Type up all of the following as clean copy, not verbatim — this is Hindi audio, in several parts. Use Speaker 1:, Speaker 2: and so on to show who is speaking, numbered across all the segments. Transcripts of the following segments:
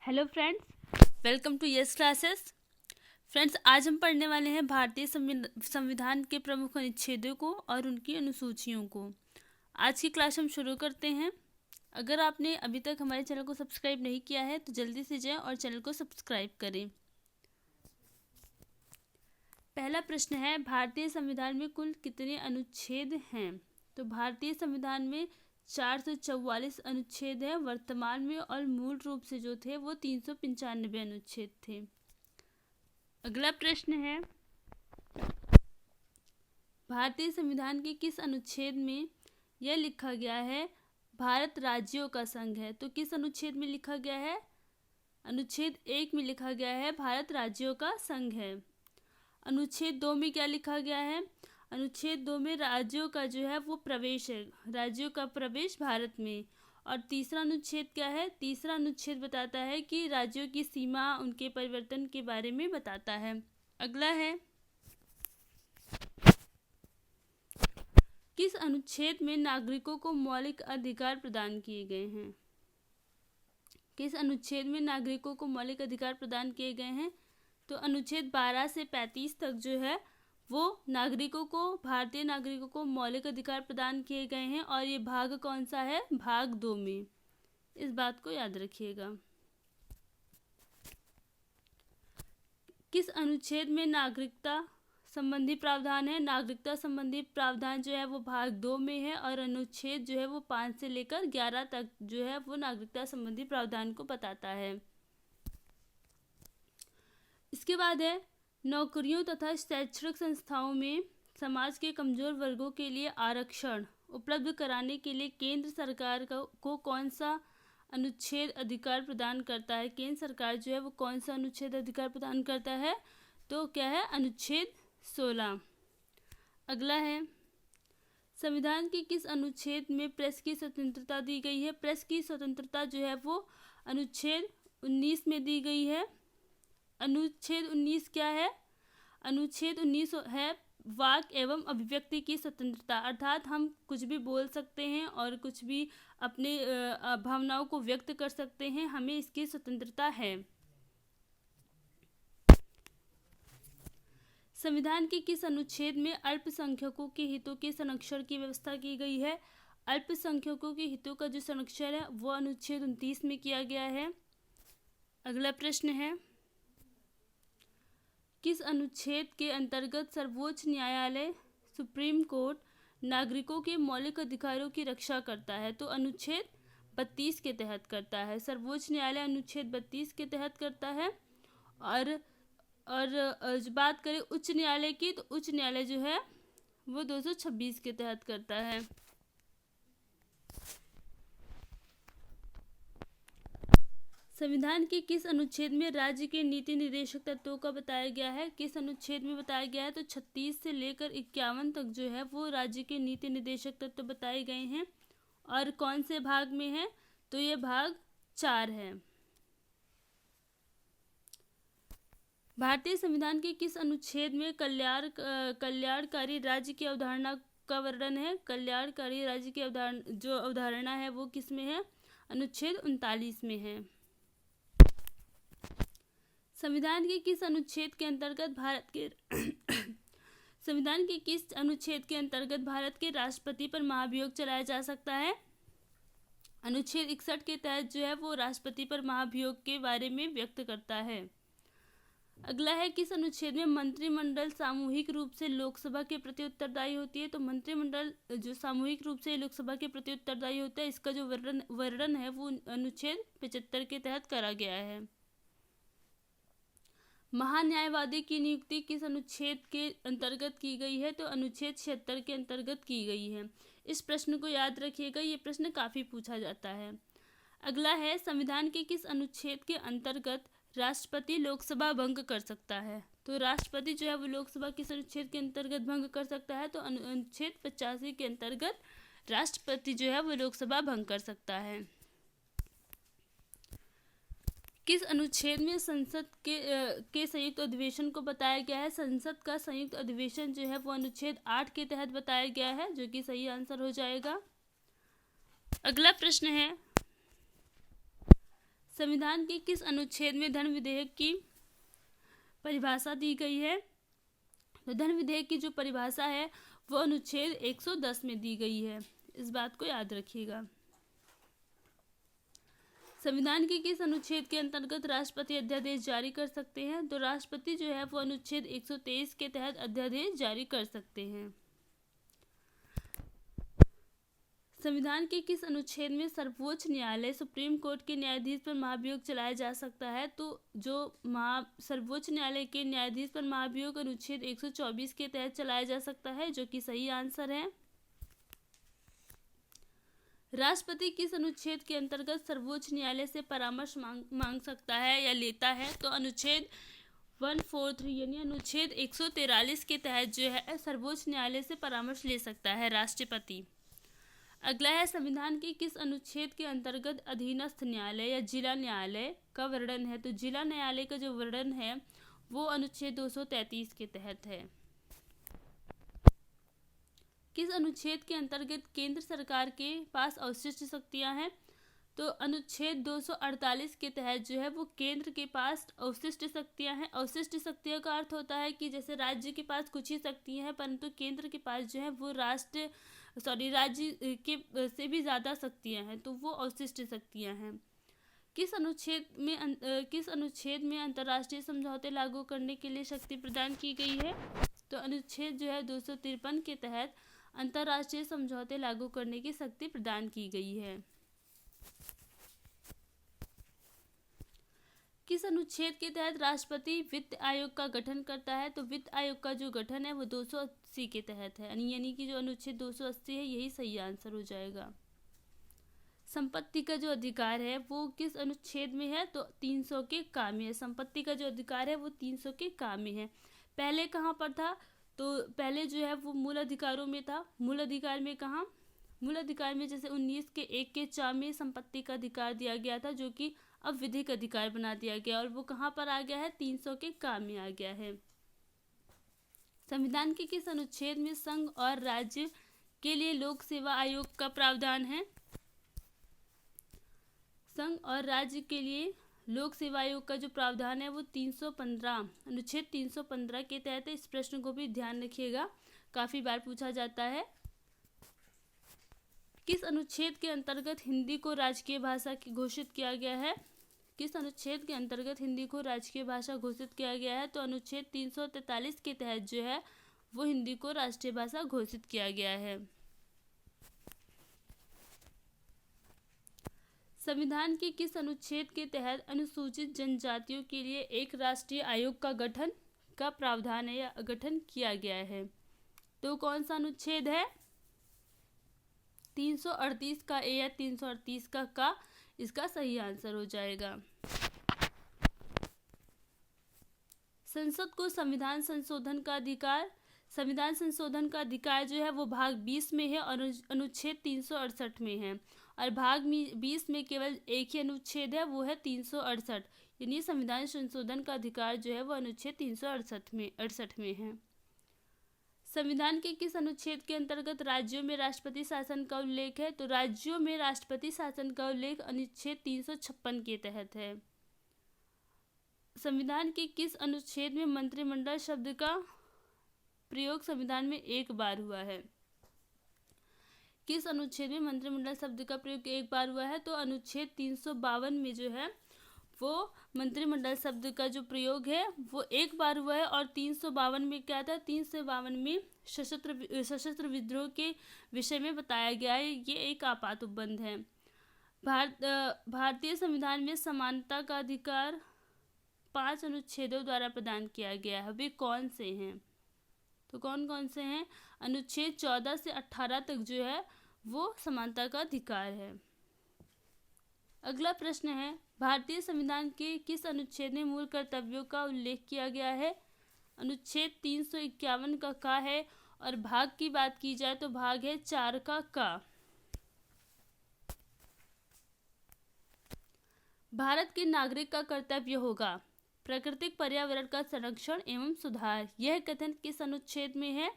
Speaker 1: Hello friends, welcome to yes classes. Friends, आज हम पढ़ने वाले हैं भारतीय संविधान के प्रमुख अनुच्छेदों को और उनकी अनुसूचियों को। आज की क्लास हम शुरू करते हैं। अगर आपने अभी तक हमारे चैनल को सब्सक्राइब नहीं किया है तो जल्दी से जाएं और चैनल को सब्सक्राइब करें। पहला प्रश्न है, भारतीय संविधान में कुल कितने अनुच्छेद हैं? तो भारतीय संविधान में 444 अनुच्छेद है वर्तमान में, और मूल रूप से जो थे वो 395 अनुच्छेद थे। अगला प्रश्न है, भारतीय संविधान के किस अनुच्छेद में यह लिखा गया है भारत राज्यों का संघ है? तो किस अनुच्छेद में लिखा गया है? अनुच्छेद 1 में लिखा गया है भारत राज्यों का संघ है। अनुच्छेद 2 में क्या लिखा गया है? अनुच्छेद 2 में राज्यों का जो है वो प्रवेश है, राज्यों का प्रवेश भारत में। और तीसरा अनुच्छेद क्या है? तीसरा अनुच्छेद बताता है कि राज्यों की सीमा, उनके परिवर्तन के बारे में बताता है। अगला है, किस अनुच्छेद में नागरिकों को मौलिक अधिकार प्रदान किए गए हैं? किस अनुच्छेद में नागरिकों को मौलिक अधिकार प्रदान किए गए हैं? तो अनुच्छेद 12 से 35 तक जो है वो भारतीय नागरिकों को मौलिक अधिकार प्रदान किए गए हैं। और ये भाग कौन सा है? भाग 2 में। इस बात को याद रखिएगा। किस अनुच्छेद में नागरिकता संबंधी प्रावधान है? नागरिकता संबंधी प्रावधान जो है वो भाग 2 में है, और अनुच्छेद जो है वो 5 से लेकर 11 तक जो है वो नागरिकता संबंधी प्रावधान को बताता है। इसके बाद है, नौकरियों तथा शैक्षणिक संस्थाओं में समाज के कमजोर वर्गों के लिए आरक्षण उपलब्ध कराने के लिए केंद्र सरकार को कौन सा अनुच्छेद अधिकार प्रदान करता है? केंद्र सरकार जो है वो कौन सा अनुच्छेद अधिकार प्रदान करता है? तो क्या है? अनुच्छेद 16। अगला है, संविधान के किस अनुच्छेद में प्रेस की स्वतंत्रता दी गई है? प्रेस की स्वतंत्रता जो है वो अनुच्छेद 19 में दी गई है। अनुच्छेद 19 क्या है? अनुच्छेद 19 है वाक एवं अभिव्यक्ति की स्वतंत्रता, अर्थात हम कुछ भी बोल सकते हैं और कुछ भी अपने भावनाओं को व्यक्त कर सकते हैं, हमें इसकी स्वतंत्रता है। संविधान के किस अनुच्छेद में अल्पसंख्यकों के हितों के संरक्षण की व्यवस्था की गई है? अल्पसंख्यकों के हितों का जो संरक्षण है वो अनुच्छेद 29 में किया गया है। अगला प्रश्न है, किस अनुच्छेद के अंतर्गत सर्वोच्च न्यायालय सुप्रीम कोर्ट नागरिकों के मौलिक अधिकारों की रक्षा करता है? तो अनुच्छेद 32 के तहत करता है। सर्वोच्च न्यायालय अनुच्छेद 32 के तहत करता है। और जो बात करें उच्च न्यायालय की, तो उच्च न्यायालय जो है वो 226 के तहत करता है। संविधान के किस अनुच्छेद में राज्य के नीति निर्देशक तत्वों का बताया गया है? किस अनुच्छेद में बताया गया है? तो 36 से लेकर 51 तक जो है वो राज्य के नीति निर्देशक तत्व बताए गए हैं। और कौन से भाग में है? तो ये भाग 4 है। भारतीय संविधान के किस अनुच्छेद में कल्याणकारी राज्य की अवधारणा का वर्णन है? कल्याणकारी राज्य की अवधारणा है वो किस में है? अनुच्छेद 39 में है। संविधान के किस अनुच्छेद के अंतर्गत संविधान के किस अनुच्छेद के अंतर्गत भारत के राष्ट्रपति पर महाभियोग चलाया जा सकता है? अनुच्छेद 61 के तहत जो है वो राष्ट्रपति पर महाभियोग के बारे में व्यक्त करता है। अगला है, किस अनुच्छेद में मंत्रिमंडल सामूहिक रूप से लोकसभा के प्रति उत्तरदायी होती है? तो मंत्रिमंडल जो सामूहिक रूप से लोकसभा के प्रति उत्तरदायी होता है, इसका जो वर्णन है वो अनुच्छेद 75 के तहत करा गया है। महान्यायवादी की नियुक्ति किस अनुच्छेद के अंतर्गत की गई है? तो अनुच्छेद 76 के अंतर्गत की गई है। इस प्रश्न को याद रखिएगा, ये प्रश्न काफी पूछा जाता है। अगला है, संविधान के किस अनुच्छेद के अंतर्गत राष्ट्रपति लोकसभा भंग कर सकता है? तो राष्ट्रपति जो है वो लोकसभा किस अनुच्छेद के अंतर्गत भंग कर सकता है? तो अनुच्छेद 85 के अंतर्गत राष्ट्रपति जो है वो लोकसभा भंग कर सकता है। किस अनुच्छेद में संसद के संयुक्त अधिवेशन को बताया गया है? संसद का संयुक्त अधिवेशन जो है वो अनुच्छेद 8 के तहत बताया गया है, जो कि सही आंसर हो जाएगा। अगला प्रश्न है, संविधान के किस अनुच्छेद में धन विधेयक की परिभाषा दी गई है? तो धन विधेयक की जो परिभाषा है वो अनुच्छेद 110 में दी गई है, इस बात को याद रखिएगा। संविधान के किस अनुच्छेद के अंतर्गत राष्ट्रपति अध्यादेश जारी कर सकते हैं? तो राष्ट्रपति जो है वो अनुच्छेद 123 के तहत अध्यादेश जारी कर सकते हैं। संविधान के किस अनुच्छेद में सर्वोच्च न्यायालय सुप्रीम कोर्ट के न्यायाधीश पर महाभियोग चलाया जा सकता है? तो जो सर्वोच्च न्यायालय के न्यायाधीश पर महाभियोग अनुच्छेद 124 के तहत चलाया जा सकता है, जो कि सही आंसर है। राष्ट्रपति किस अनुच्छेद के अंतर्गत सर्वोच्च न्यायालय से परामर्श मांग सकता है या लेता है? तो अनुच्छेद 143 यानी अनुच्छेद 143 के तहत जो है सर्वोच्च न्यायालय से परामर्श ले सकता है राष्ट्रपति। अगला है, संविधान के किस अनुच्छेद के अंतर्गत अधीनस्थ न्यायालय या जिला न्यायालय का वर्णन है? तो जिला न्यायालय का जो वर्णन है वो अनुच्छेद 233 के तहत है। किस अनुच्छेद के अंतर्गत केंद्र सरकार के पास अवशिष्ट शक्तियां हैं? तो अनुच्छेद 248 के तहत जो है वो केंद्र के पास अवशिष्ट शक्तियां हैं। अवशिष्ट शक्तियों का अर्थ होता है कि जैसे राज्य के पास कुछ ही शक्तियां हैं, परंतु केंद्र के पास जो है वो राज्य के से भी ज़्यादा शक्तियां हैं, तो वो अवशिष्ट शक्तियां हैं। किस अनुच्छेद में अंतर्राष्ट्रीय समझौते लागू करने के लिए शक्ति प्रदान की गई है? तो अनुच्छेद जो है 253 के तहत अंतर्राष्ट्रीय समझौते लागू करने की शक्ति प्रदान की गई है। किस अनुच्छेद के तहत राष्ट्रपति वित्त आयोग का गठन करता है? तो वित्त आयोग का जो गठन है वो 280 के तहत है, यानी कि जो अनुच्छेद 280 है यही सही आंसर हो जाएगा। संपत्ति का जो अधिकार है वो किस अनुच्छेद में है? तो 300 के का में है। संपत्ति का जो अधिकार है वो 300 के का में है। पहले कहाँ पर था? तो पहले जो है वो मूल अधिकारों में था। मूल अधिकार में कहाँ? मूल अधिकार में जैसे 19 के 1 के 4 में संपत्ति का अधिकार दिया गया था, जो कि अब विधिक अधिकार बना दिया गया, और वो कहाँ पर आ गया है? 300 के का में आ गया है। संविधान के किस अनुच्छेद में संघ और राज्य के लिए लोक सेवा आयोग का प्रावधान है? संघ और राज्य के लिए लोक सेवा आयोग का जो प्रावधान है वो 315 अनुच्छेद 315 के तहत है। इस प्रश्न को भी ध्यान रखिएगा, काफी बार पूछा जाता है। किस अनुच्छेद के अंतर्गत हिंदी को राजकीय भाषा की घोषित किया गया है? किस अनुच्छेद के अंतर्गत हिंदी को राजकीय भाषा घोषित किया गया है? तो अनुच्छेद 343 के तहत जो है वो हिंदी को राष्ट्रीय भाषा घोषित किया गया है। संविधान के किस अनुच्छेद के तहत अनुसूचित जनजातियों के लिए एक राष्ट्रीय आयोग का गठन का प्रावधान है या गठन किया गया है? तो कौन सा अनुच्छेद है? 338 का ए या 338 का इसका सही आंसर हो जाएगा। संसद को संविधान संशोधन का अधिकार जो है वो भाग 20 में है और अनुच्छेद 368 में है, और भाग 20 में केवल एक ही अनुच्छेद है, वो है 368, यानी संविधान संशोधन का अधिकार जो है वो अनुच्छेद 368 में है। संविधान के किस अनुच्छेद के अंतर्गत राज्यों में राष्ट्रपति शासन का उल्लेख है? तो राज्यों में राष्ट्रपति शासन का उल्लेख अनुच्छेद 356 के तहत है। संविधान के किस अनुच्छेद में मंत्रिमंडल शब्द का प्रयोग संविधान में एक बार हुआ है? किस अनुच्छेद में मंत्रिमंडल शब्द का प्रयोग एक बार हुआ है? तो अनुच्छेद 352 में जो है वो मंत्रिमंडल शब्द का जो प्रयोग है वो एक बार हुआ है, और 352 में क्या था? 352 में सशस्त्र विद्रोह के विषय में बताया गया है। ये एक आपात उपबंध है। भारतीय संविधान में समानता का अधिकार 5 अनुच्छेदों द्वारा प्रदान किया गया है। वे कौन से हैं? तो कौन कौन से हैं? अनुच्छेद 14 से 18 तक जो है वो समानता का अधिकार है। अगला प्रश्न है, भारतीय संविधान के किस अनुच्छेद में मूल कर्तव्यों का उल्लेख किया गया है? अनुच्छेद 351 का है, और भाग की बात की जाए तो भाग है 4 का। भारत के नागरिक का कर्तव्य होगा प्राकृतिक पर्यावरण का संरक्षण एवं सुधार। यह कथन किस अनुच्छेद में है?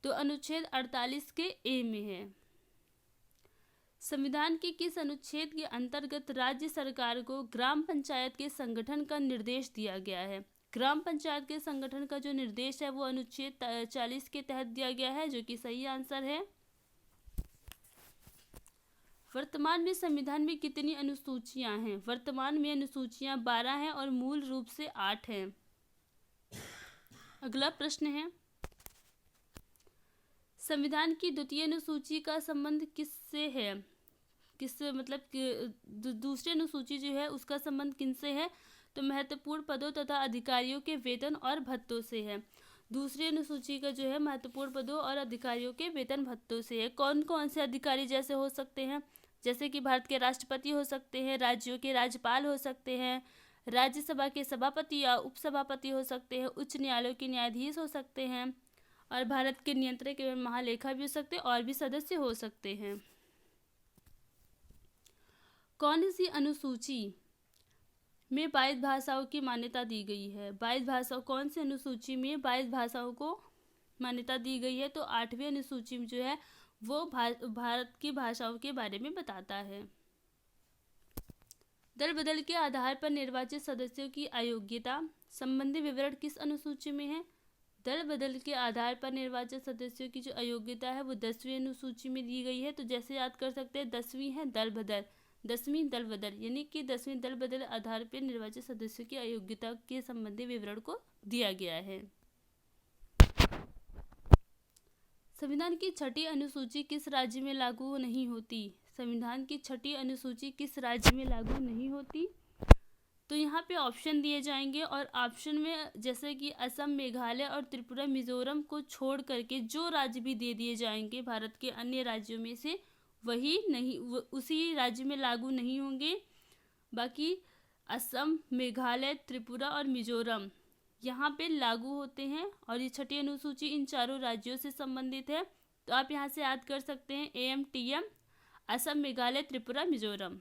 Speaker 1: तो अनुच्छेद 48 के ए में है। संविधान के किस अनुच्छेद के अंतर्गत राज्य सरकार को ग्राम पंचायत के संगठन का निर्देश दिया गया है? ग्राम पंचायत के संगठन का जो निर्देश है वो अनुच्छेद 40 के तहत दिया गया है, जो कि सही आंसर है। वर्तमान में संविधान में कितनी अनुसूचियां हैं? वर्तमान में अनुसूचियां 12 हैं और मूल रूप से 8 हैं। अगला प्रश्न है, संविधान की द्वितीय अनुसूची का संबंध किससे है? किससे मतलब दूसरी अनुसूची जो है उसका संबंध किनसे है? तो महत्वपूर्ण पदों तथा अधिकारियों के वेतन और भत्तों से है। दूसरी अनुसूची का जो है महत्वपूर्ण पदों और अधिकारियों के वेतन भत्तों से है। कौन कौन से अधिकारी जैसे हो सकते हैं? जैसे कि भारत के राष्ट्रपति हो सकते हैं, राज्यों के राज्यपाल हो सकते हैं, राज्यसभा के सभापति या उपसभापति हो सकते हैं, उच्च न्यायालयों के न्यायाधीश हो सकते हैं, और भारत के नियंत्रक एवं महालेखा भी हो सकते हैं, और भी सदस्य हो सकते हैं। कौन सी अनुसूची में 22 भाषाओं की मान्यता दी गई है? 22 भाषाओं, कौन सी अनुसूची में 22 भाषाओं को मान्यता दी गई है? तो 8वीं अनुसूची में जो है वो भारत की भाषाओं के बारे में बताता है। दल बदल के आधार पर निर्वाचित सदस्यों की अयोग्यता संबंधी विवरण किस अनुसूची में है? दल बदल के आधार पर निर्वाचित सदस्यों की जो अयोग्यता है वो 10वीं अनुसूची में दी गई है। तो जैसे याद कर सकते हैं, 10वीं है दल बदल, 10वीं दल बदल, यानी कि 10वीं दल बदल आधार पर निर्वाचित सदस्यों की अयोग्यता के संबंधी विवरण को दिया गया है। संविधान की 6ठी अनुसूची किस राज्य में लागू नहीं होती? संविधान की 6ठी अनुसूची किस राज्य में लागू नहीं होती? तो यहाँ पे ऑप्शन दिए जाएंगे, और ऑप्शन में जैसे कि असम, मेघालय और त्रिपुरा, मिजोरम को छोड़ करके जो राज्य भी दे दिए जाएंगे भारत के अन्य राज्यों में से, वही नहीं उसी राज्य में लागू नहीं होंगे। बाकी असम, मेघालय, त्रिपुरा और मिजोरम यहाँ पे लागू होते हैं, और ये 6ठी अनुसूची इन चारों राज्यों से संबंधित है। तो आप यहाँ से याद कर सकते हैं AMTM, असम, मेघालय, त्रिपुरा, मिजोरम।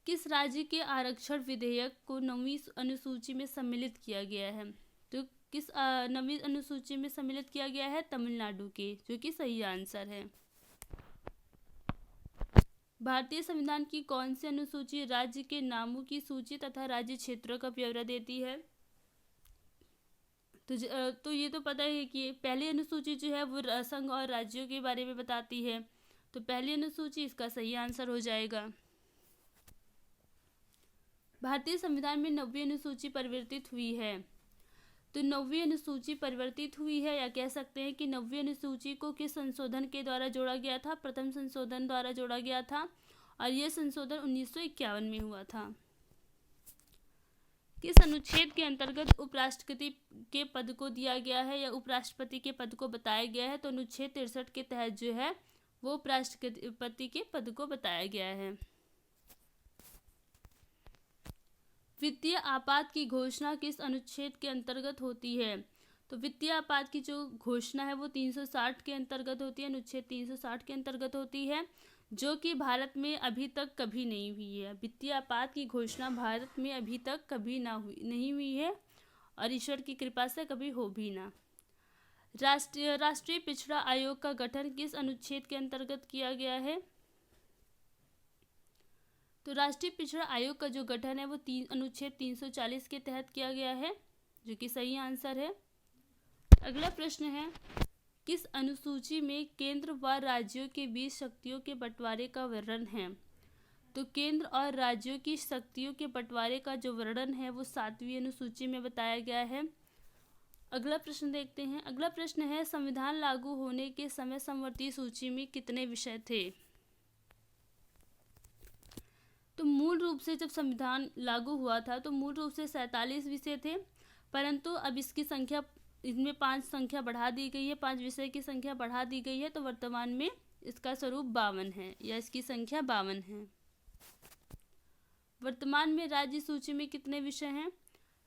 Speaker 1: किस राज्य के आरक्षण विधेयक को 9वीं अनुसूची में सम्मिलित किया गया है? तो किस 9वीं अनुसूची में सम्मिलित किया गया है? तमिलनाडु के, जो कि सही आंसर है। भारतीय संविधान की कौन सी अनुसूची राज्य के नामों की सूची तथा राज्य क्षेत्रों का ब्यौरा देती है? तो ये तो पता है कि पहली अनुसूची जो है वो संघ और राज्यों के बारे में बताती है। तो पहली अनुसूची इसका सही आंसर हो जाएगा। भारतीय संविधान में 9वीं अनुसूची परिवर्तित हुई है। तो 9वीं अनुसूची परिवर्तित हुई है, या कह सकते हैं कि 9वीं अनुसूची को किस संशोधन के द्वारा जोड़ा गया था? प्रथम संशोधन द्वारा जोड़ा गया था, और यह संशोधन 1951 में हुआ था। किस अनुच्छेद के अंतर्गत उपराष्ट्रपति के पद को दिया गया है या उपराष्ट्रपति के पद को बताया गया है? तो अनुच्छेद 63 के तहत जो है वो उपराष्ट्रपति के पद को बताया गया है। वित्तीय आपात की घोषणा किस अनुच्छेद के अंतर्गत होती है? तो वित्तीय आपात की जो घोषणा है वो 360 के अंतर्गत होती है, अनुच्छेद 360 के अंतर्गत होती है, जो कि भारत में अभी तक कभी नहीं हुई है। वित्तीय आपात की घोषणा भारत में अभी तक कभी नहीं हुई है, और ईश्वर की कृपा से कभी हो भी ना। राष्ट्रीय पिछड़ा आयोग का गठन किस अनुच्छेद के अंतर्गत किया गया है? तो राष्ट्रीय पिछड़ा आयोग का जो गठन है वो अनुच्छेद 340 के तहत किया गया है, जो कि सही आंसर है। अगला प्रश्न है, किस अनुसूची में केंद्र व राज्यों के बीच शक्तियों के बंटवारे का वर्णन है? तो केंद्र और राज्यों की शक्तियों के बंटवारे का जो वर्णन है वो 7वीं अनुसूची में बताया गया है। अगला प्रश्न देखते हैं। अगला प्रश्न है, संविधान लागू होने के समय समवर्ती सूची में कितने विषय थे? तो मूल रूप से जब संविधान लागू हुआ था तो मूल रूप से 47 विषय थे, परंतु अब इसकी संख्या, इनमें 5 संख्या बढ़ा दी गई है, 5 विषय की संख्या बढ़ा दी गई है। तो वर्तमान में इसका स्वरूप 52 है, या इसकी संख्या 52 है। वर्तमान में राज्य सूची में कितने विषय हैं?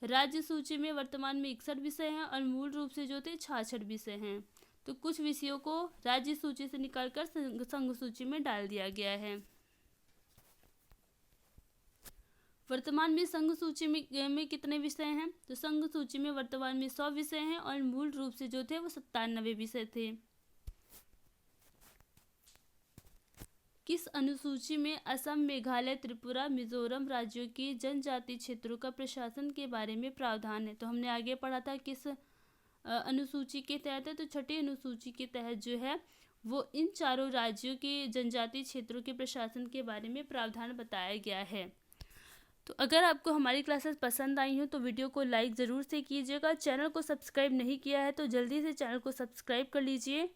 Speaker 1: राज्य सूची में वर्तमान में 61 विषय हैं, और मूल रूप से जो थे 66 विषय हैं। तो कुछ विषयों को राज्य सूची से निकालकर संघ सूची में डाल दिया गया है। वर्तमान में संघ सूची में कितने विषय हैं? तो संघ सूची में वर्तमान में 100 विषय हैं, और मूल रूप से जो थे वो 97 विषय थे। किस अनुसूची में असम, मेघालय, त्रिपुरा, मिजोरम राज्यों के जनजातीय क्षेत्रों का प्रशासन के बारे में प्रावधान है? तो हमने आगे पढ़ा था किस अनुसूची के तहत है, तो छठी अनुसूची के तहत जो है वो इन चारों राज्यों के जनजातीय क्षेत्रों के प्रशासन के बारे में प्रावधान बताया गया है। तो अगर आपको हमारी क्लासेस पसंद आई हो तो वीडियो को लाइक ज़रूर से कीजिएगा। चैनल को सब्सक्राइब नहीं किया है तो जल्दी से चैनल को सब्सक्राइब कर लीजिए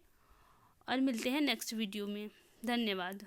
Speaker 1: और मिलते हैं नेक्स्ट वीडियो में। धन्यवाद।